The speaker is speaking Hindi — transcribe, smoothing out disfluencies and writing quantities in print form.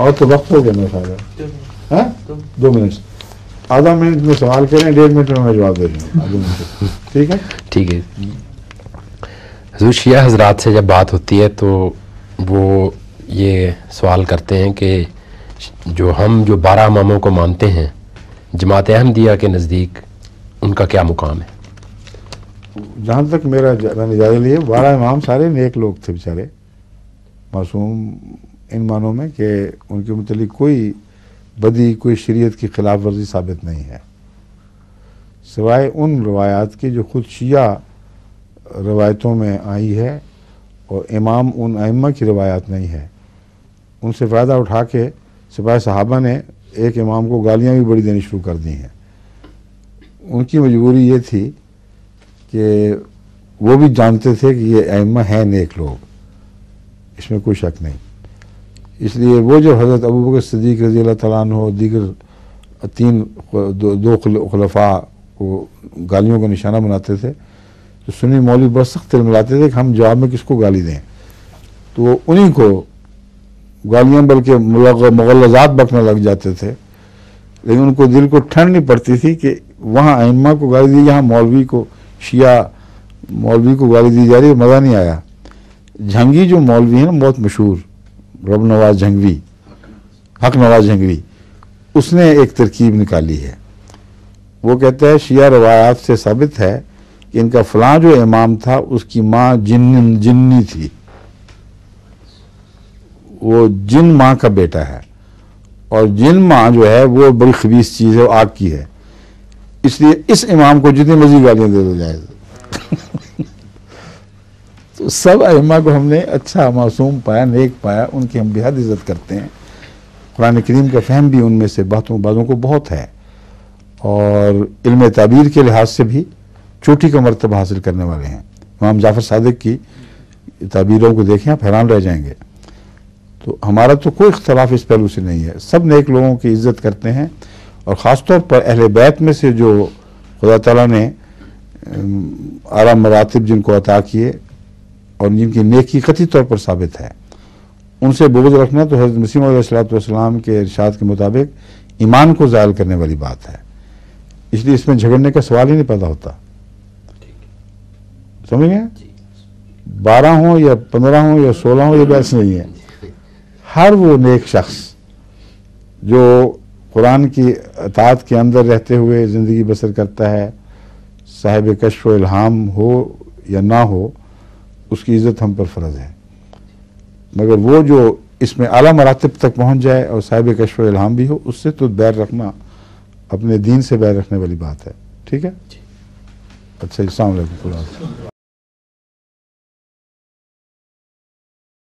और तो वक्त हो गया मेरे ख्याल है, 2 मिनट, आधा मिनट में सवाल करें, 1.5 मिनट में मैं जवाब दे रही हूँ, आधे मिनट। ठीक है, ठीक है। हुज़ूर शिया हजरात से जब बात होती है तो वो ये सवाल करते हैं कि जो 12 इमामों को मानते हैं जमात अहमदिया के नज़दीक उनका क्या मुकाम है? जहाँ तक मैंने इजाज़त ली है, 12 इमाम सारे नेक लोग थे बेचारे, मासूम इन मानों में कि उनके मुतलिक कोई बदी, कोई शरीयत की खिलाफ वर्जी साबित नहीं है, सिवाय उन रवायात की जो खुद शिया रवायतों में आई है और इमाम उन अइम्मा की रवायात नहीं है। उनसे फ़ायदा उठा के सिपाही सहाबा ने एक इमाम को गालियाँ भी बड़ी देनी शुरू कर दी हैं। उनकी मजबूरी ये थी कि वो भी जानते थे कि ये अइम्मा हैं नेक लोग, इसमें कोई शक नहीं, इसलिए वो जो हज़रत अबू बकर सिद्दीक़ रज़ी अल्लाह तआला अन्हु और दीगर 2 खुलफा को गालियों का निशाना बनाते थे, तो सुन्नी मौलवी बहुत सख्त तिलमिलाते थे कि हम जवाब में किसको गाली दें, तो उन्हीं को गालियाँ बल्कि मुग़ल्लज़ात बकने लग जाते थे, लेकिन उनको दिल को ठंड नहीं पड़ती थी कि वहाँ अइम्मा को गाली दी, यहाँ मौलवी को, शिया मौलवी को गाली दी जा रही है, मज़ा नहीं आया। जंगी जो मौलवी है ना, बहुत मशहूर, रब नवाज जंगवी, हक नवाज जंगवी, उसने एक तरकीब निकाली है। वो कहता है शिया रवायात से साबित है कि इनका फलां जो इमाम था उसकी माँ जिन्नी थी, वो जिन माँ का बेटा है, और जिन माँ जो है वो बड़ी खबीस चीज़ है, वो आग की है, इसलिए इस इमाम को जितनी मर्जी गालियाँ दे दो जाए। तो सब अइम्मा को हमने अच्छा मासूम पाया, नेक पाया, उनकी हम बेहद इज़्ज़त करते हैं। कुरान करीम का फ़हम भी उनमें से बाज़ों को बहुत है, और इल्म ताबीर के लिहाज से भी चोटी का मर्तबा हासिल करने वाले हैं। इमाम जाफ़र सादिक की ताबीरों को देखें, आप हैरान रह जाएंगे। तो हमारा तो कोई इख्तलाफ इस पहलू से नहीं है, सब नेक लोगों की इज़्ज़त करते हैं, और ख़ास तौर पर अहले बैत में से जो खुदा ताला ने आला मरातिब जिनको अता किए और जिनकी नेकी कतई तौर पर साबित है, उनसे बुग़्ज़ रखना तो हज़रत मसीह मौऊद अलैहिस्सलाम के इरशाद के मुताबिक ईमान को ज़ायल करने वाली बात है, इसलिए इसमें झगड़ने का सवाल ही नहीं पैदा होता। समझ गए? 12 हो या 15 हो या 16 हो, ये बहस नहीं है। हर वो नेक शख्स जो कुरान की अताअत के अंदर रहते हुए ज़िंदगी बसर करता है, साहिब कश्फ व इल्हाम हो या ना हो, उसकी इज़्ज़त हम पर फ़र्ज़ है, मगर वो जो इसमें आला मरातिब तक पहुँच जाए और साहिब कश्फ व इल्हाम भी हो, उससे तो बैर रखना अपने दीन से बैर रखने वाली बात है। ठीक है, अच्छा, अस्सलाम वालेकुम।